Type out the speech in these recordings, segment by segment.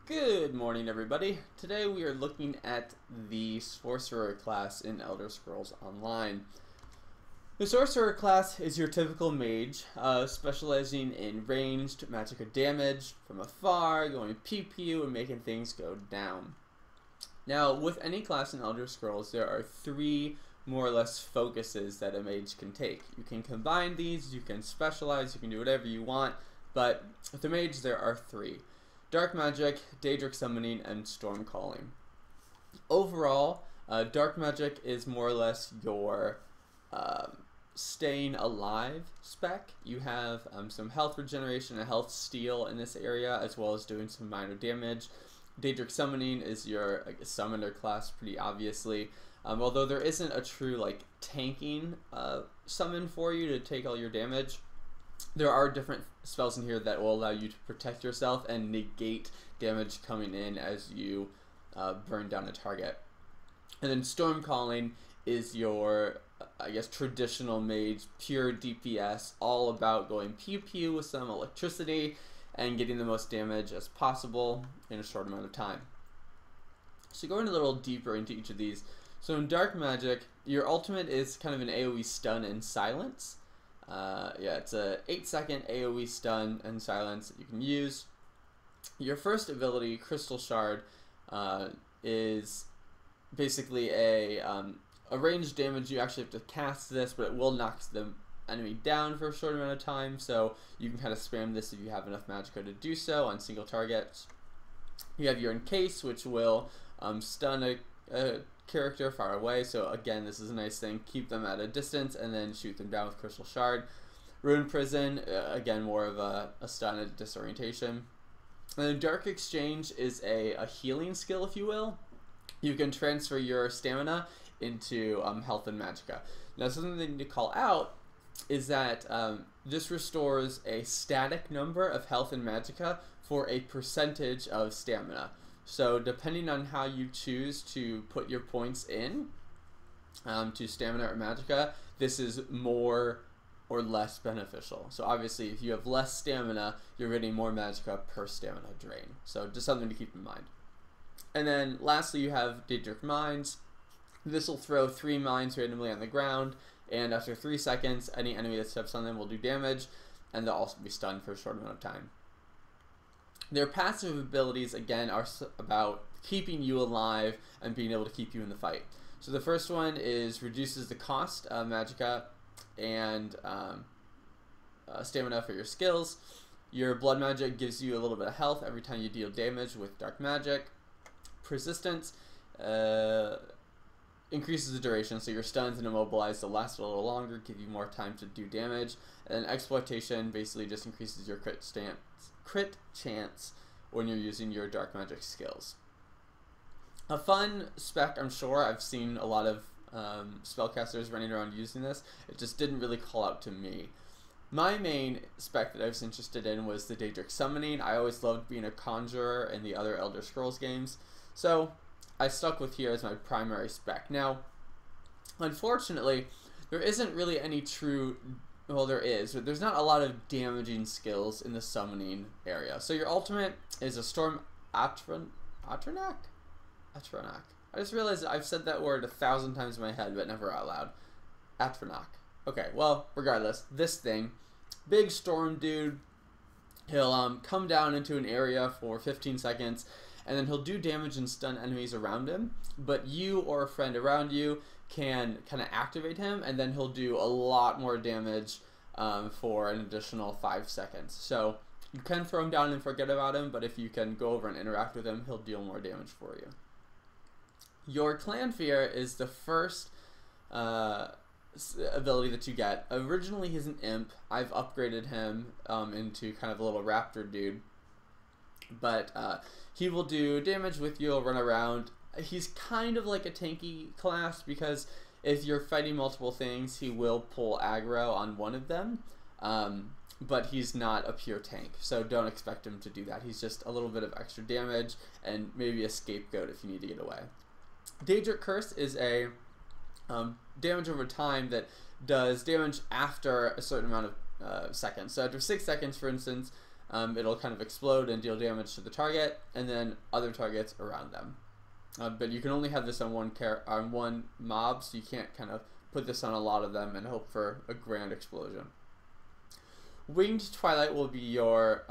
Good morning, everybody. Today we are looking at the Sorcerer class in Elder Scrolls Online. The Sorcerer class is your typical mage, specializing in ranged magic damage from afar, going pew pew and making things go down. Now, with any class in Elder Scrolls, there are three more or less focuses that a mage can take. You can combine these, you can specialize, you can do whatever you want, but with the mage there are three. Dark Magic, Daedric Summoning, and Storm Calling. Overall, Dark Magic is more or less your staying alive spec. You have some health regeneration and health steal in this area, as well as doing some minor damage. Daedric Summoning is your summoner class, pretty obviously. Although there isn't a true tanking summon for you to take all your damage, there are different spells in here that will allow you to protect yourself and negate damage coming in as you burn down a target. And then Storm Calling is your, traditional mage, pure DPS, all about going pew pew with some electricity and getting the most damage as possible in a short amount of time. So going a little deeper into each of these. So in Dark Magic, your ultimate is kind of an AoE stun and silence. It's a 8-second AoE stun and silence that you can use. Your first ability, Crystal Shard, is basically a ranged damage. You actually have to cast this, but it will knock the enemy down for a short amount of time, so you can kind of spam this if you have enough magicka to do so on single targets. You have your Encase, which will stun a character far away, so again, this is a nice thing. Keep them at a distance and then shoot them down with Crystal Shard. Ruin Prison, again, more of a stun and disorientation. And then Dark Exchange is a healing skill, if you will. You can transfer your stamina into health and magicka. Now, something they need to call out is that this restores a static number of health and magicka for a percentage of stamina. So depending on how you choose to put your points in to stamina or magicka, this is more or less beneficial. So obviously if you have less stamina, you're getting more magicka per stamina drain. So just something to keep in mind. And then lastly, you have Daedric Mines. This will throw 3 mines randomly on the ground, and after 3 seconds, any enemy that steps on them will do damage, and they'll also be stunned for a short amount of time. Their passive abilities, again, are about keeping you alive and being able to keep you in the fight. So the first one is reduces the cost of magicka and stamina for your skills. Your blood magic gives you a little bit of health every time you deal damage with dark magic. Persistence increases the duration, so your stuns and immobilized will last a little longer, give you more time to do damage. And exploitation basically just increases your crit chance when you're using your dark magic skills. A fun spec, I'm sure. I've seen a lot of spellcasters running around using this. It just didn't really call out to me. My main spec that I was interested in was the Daedric Summoning. I always loved being a conjurer in the other Elder Scrolls games, so I stuck with here as my primary spec. Now, unfortunately, there isn't really any true, well, there is, but there's not a lot of damaging skills in the summoning area. So your ultimate is a Storm Atronach? I just realized that I've said that word 1,000 times in my head, but never out loud. Atronach. Okay, well, regardless, this thing, big storm dude, he'll come down into an area for 15 seconds, and then he'll do damage and stun enemies around him, but you or a friend around you can kind of activate him, and then he'll do a lot more damage for an additional 5 seconds. So you can throw him down and forget about him, but if you can go over and interact with him, he'll deal more damage for you. Your Clan Fear is the first ability that you get. Originally he's an imp. I've upgraded him into kind of a little raptor dude, but he will do damage with you, he'll run around. He's kind of like a tanky class because if you're fighting multiple things, he will pull aggro on one of them, but he's not a pure tank, so don't expect him to do that. He's just a little bit of extra damage and maybe a scapegoat if you need to get away. Daedric Curse is a damage over time that does damage after a certain amount of seconds. So after 6 seconds, for instance, it'll kind of explode and deal damage to the target, and then other targets around them. But you can only have this on one mob, so you can't kind of put this on a lot of them and hope for a grand explosion. Winged Twilight will be your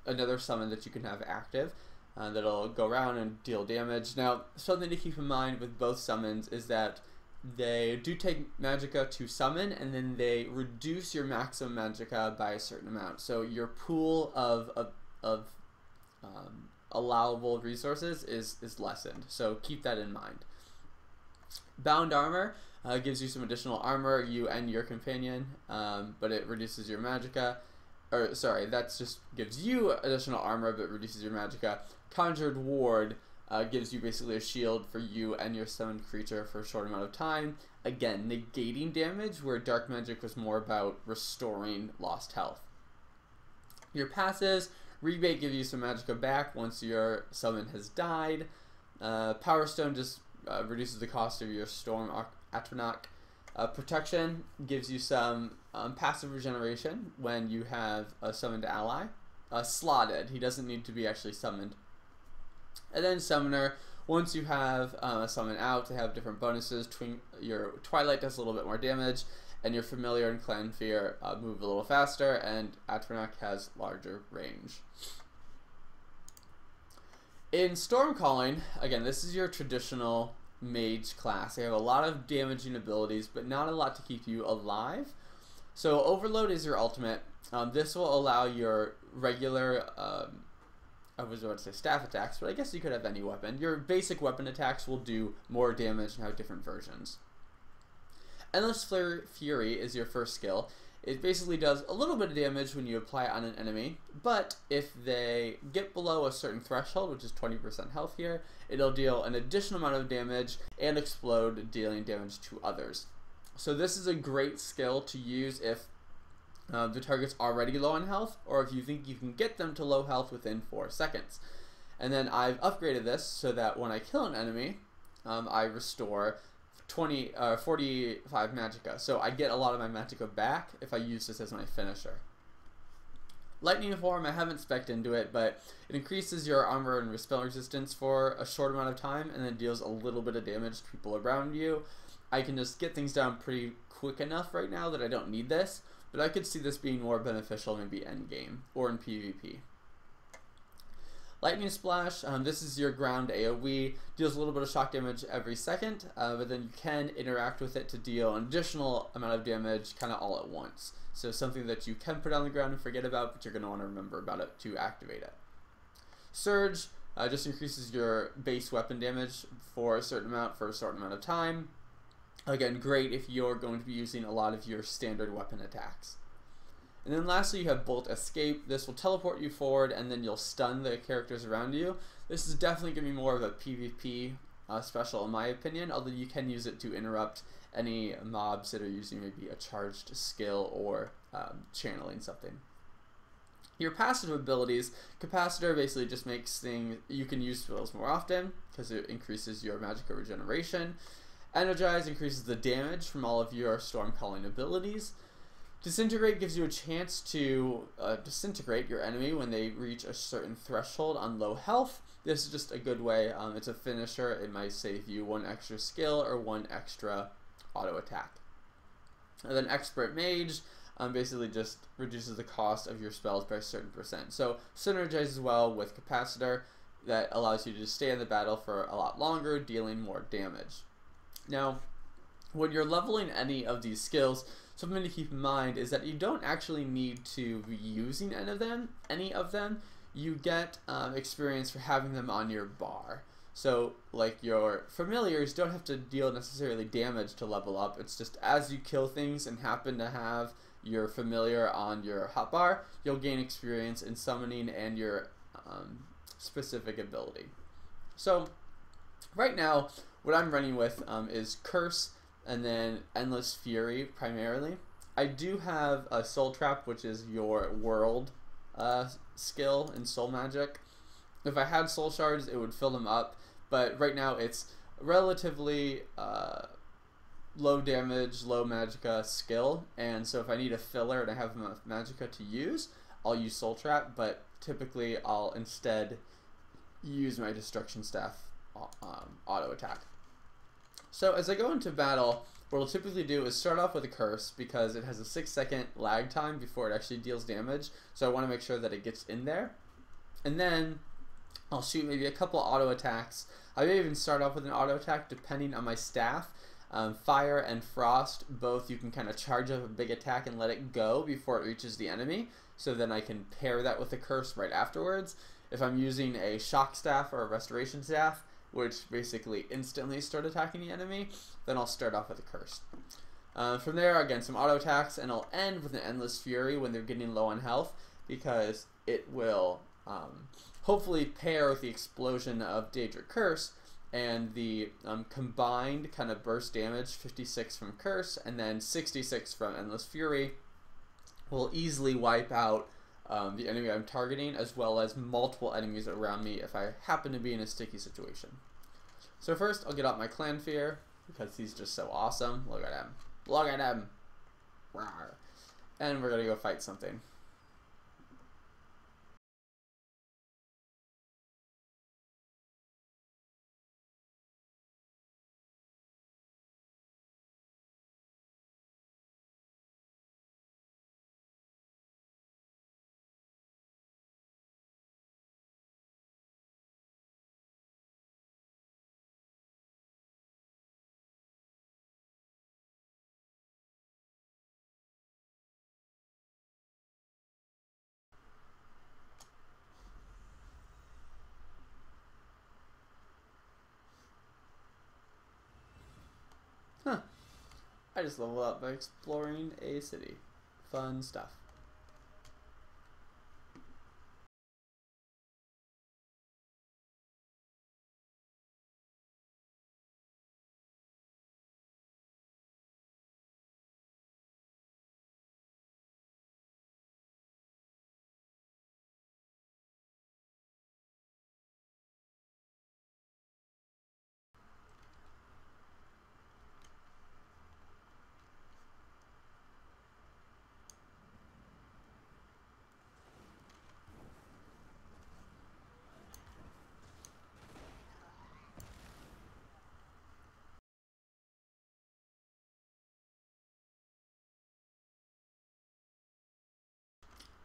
another summon that you can have active that'll go around and deal damage. Now, something to keep in mind with both summons is that they do take magicka to summon, and then they reduce your maximum magicka by a certain amount. So your pool of allowable resources is lessened. So keep that in mind. Bound Armor gives you some additional armor, you and your companion, but it reduces your magicka. Or sorry, that just gives you additional armor but reduces your magicka. Conjured Ward gives you basically a shield for you and your summoned creature for a short amount of time. Again, negating damage, where Dark Magic was more about restoring lost health. Your passives, Rebate gives you some magicka back once your summon has died. Power Stone just reduces the cost of your Storm Atronach. Protection gives you some passive regeneration when you have a summoned ally. Slotted, he doesn't need to be actually summoned. And then Summoner, once you have a summon out, they have different bonuses. Your Twilight does a little bit more damage, and your Familiar and Clan Fear move a little faster, and Atronach has larger range. In Stormcalling, again, this is your traditional mage class. They have a lot of damaging abilities, but not a lot to keep you alive. So Overload is your ultimate. This will allow your regular, I was about to say staff attacks, but I guess you could have any weapon. Your basic weapon attacks will do more damage and have different versions. Endless Fury is your first skill. It basically does a little bit of damage when you apply it on an enemy, but if they get below a certain threshold, which is 20% health here, it'll deal an additional amount of damage and explode, dealing damage to others. So this is a great skill to use if the target's already low on health, or if you think you can get them to low health within 4 seconds. And then I've upgraded this so that when I kill an enemy, I restore 45 magicka. So I get a lot of my magicka back if I use this as my finisher. Lightning Form, I haven't spec'd into it, but it increases your armor and spell resistance for a short amount of time, and then deals a little bit of damage to people around you. I can just get things down pretty quick enough right now that I don't need this, but I could see this being more beneficial maybe endgame or in PvP. Lightning Splash, this is your ground AoE, deals a little bit of shock damage every second, but then you can interact with it to deal an additional amount of damage kind of all at once. So something that you can put on the ground and forget about, but you're going to want to remember about it to activate it. Surge just increases your base weapon damage for a certain amount for a certain amount of time. Again, great if you're going to be using a lot of your standard weapon attacks. And then lastly, you have Bolt Escape. This will teleport you forward, and then you'll stun the characters around you. This is definitely going to be more of a PvP special in my opinion, although you can use it to interrupt any mobs that are using maybe a charged skill or channeling something. Your passive abilities, Capacitor basically just makes things, you can use spells more often because it increases your magicka regeneration. Energize increases the damage from all of your Stormcalling abilities. Disintegrate gives you a chance to disintegrate your enemy when they reach a certain threshold on low health. This is just a good way. It's a finisher. It might save you 1 extra skill or 1 extra auto attack. And then Expert Mage basically just reduces the cost of your spells by a certain %. So synergizes well with Capacitor. That allows you to stay in the battle for a lot longer, dealing more damage. Now, when you're leveling any of these skills, something to keep in mind is that you don't actually need to be using any of them. You get experience for having them on your bar. So, like your familiars don't have to deal necessarily damage to level up. It's just as you kill things and happen to have your familiar on your hotbar, you'll gain experience in summoning and your specific ability. So, right now, what I'm running with is Curse and then Endless Fury primarily. I do have a Soul Trap, which is your world skill in Soul Magic. If I had Soul Shards, it would fill them up, but right now it's relatively low damage, low magicka skill, and so if I need a filler and I have enough magicka to use, I'll use Soul Trap, but typically I'll instead use my Destruction Staff auto attack. So as I go into battle, what I'll typically do is start off with a curse because it has a 6-second lag time before it actually deals damage, so I want to make sure that it gets in there. And then I'll shoot maybe a couple auto attacks. I may even start off with an auto attack depending on my staff. Fire and Frost, both you can kind of charge up a big attack and let it go before it reaches the enemy, so then I can pair that with a curse right afterwards. If I'm using a Shock Staff or a Restoration Staff, which basically instantly start attacking the enemy, then I'll start off with a curse. From there, again, some auto attacks, and I'll end with an Endless Fury when they're getting low on health, because it will hopefully pair with the explosion of Daedric Curse, and the combined kind of burst damage, 56 from Curse and then 66 from Endless Fury, will easily wipe out the enemy I'm targeting, as well as multiple enemies around me if I happen to be in a sticky situation. So first, I'll get out my Clan Fear, because he's just so awesome. Look at him. Look at him. Rawr. And we're going to go fight something. Huh. I just leveled up by exploring a city. Fun stuff.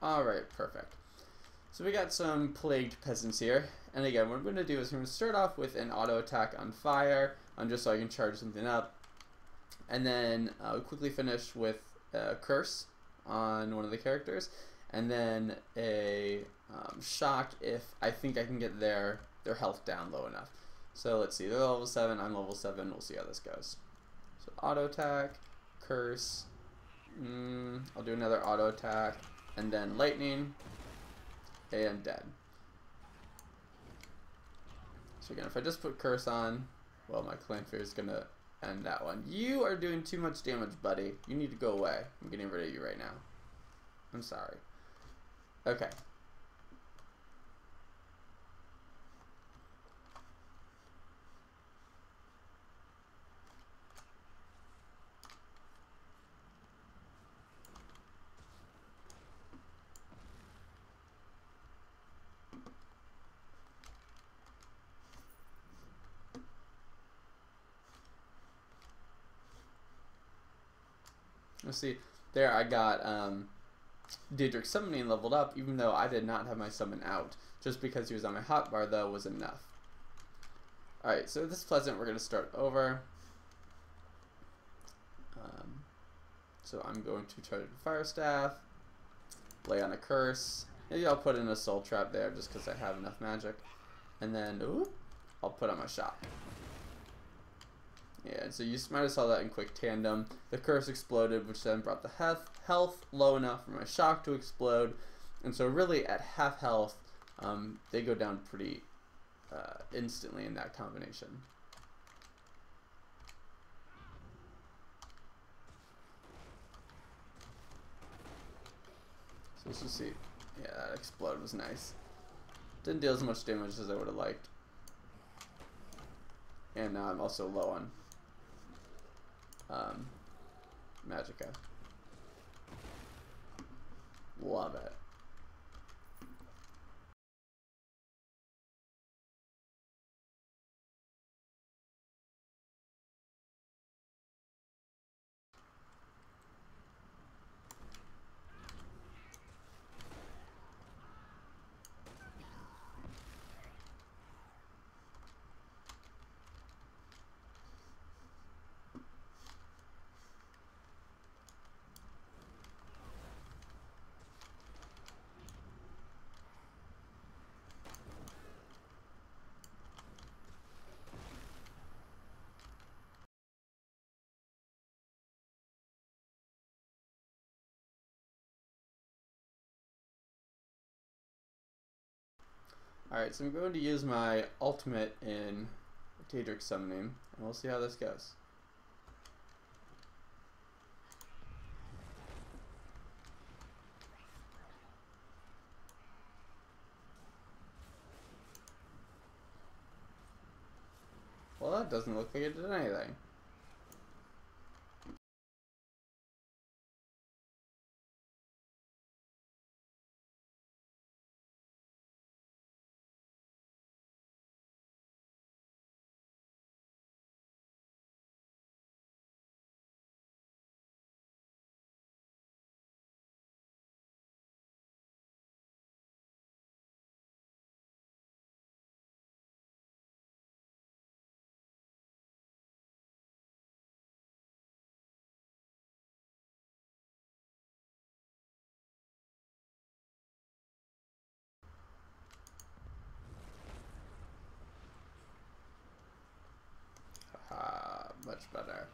Alright, perfect. So we got some plagued peasants here, and again, what I'm going to do is I'm going to start off with an auto attack on fire, just so I can charge something up, and then quickly finish with a curse on one of the characters, and then a shock if I think I can get their health down low enough. So let's see, they're level 7, I'm level 7, we'll see how this goes. So auto attack, curse, I'll do another auto attack, and then lightning, and dead. So again, if I just put curse on, well, my Clan Fear is gonna end that one. You are doing too much damage, buddy. You need to go away. I'm getting rid of you right now. I'm sorry. Okay. Let's see, there I got Daedric summoning leveled up, even though I did not have my summon out. Just because he was on my hotbar, though, was enough. Alright, so this Pleasant, we're going to start over. So I'm going to charge a Fire Staff, lay on a Curse. Maybe I'll put in a Soul Trap there, just because I have enough magic. And then, ooh, I'll put on my Shock. Yeah, so you might have saw that in quick tandem. The curse exploded, which then brought the health low enough for my shock to explode. And so really at half health, they go down pretty instantly in that combination. So let's just see. Yeah, that explode was nice. Didn't deal as much damage as I would have liked. And now I'm also low on Magicka. Love it. Alright, so I'm going to use my ultimate in Daedric summoning, and we'll see how this goes. Well, that doesn't look like it did anything. Much better.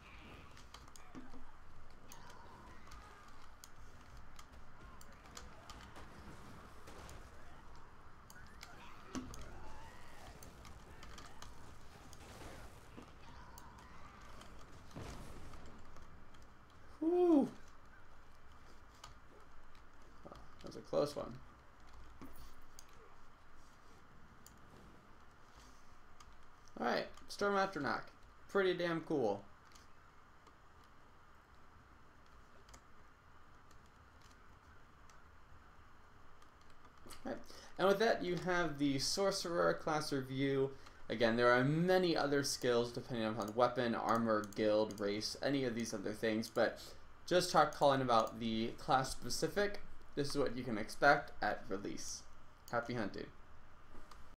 Whew. Oh, that was a close one. Alright, Storm After Knock. Pretty damn cool. Right. And with that, you have the Sorcerer class review. Again, there are many other skills depending upon weapon, armor, guild, race, any of these other things, but just calling about the class specific. This is what you can expect at release. Happy hunting.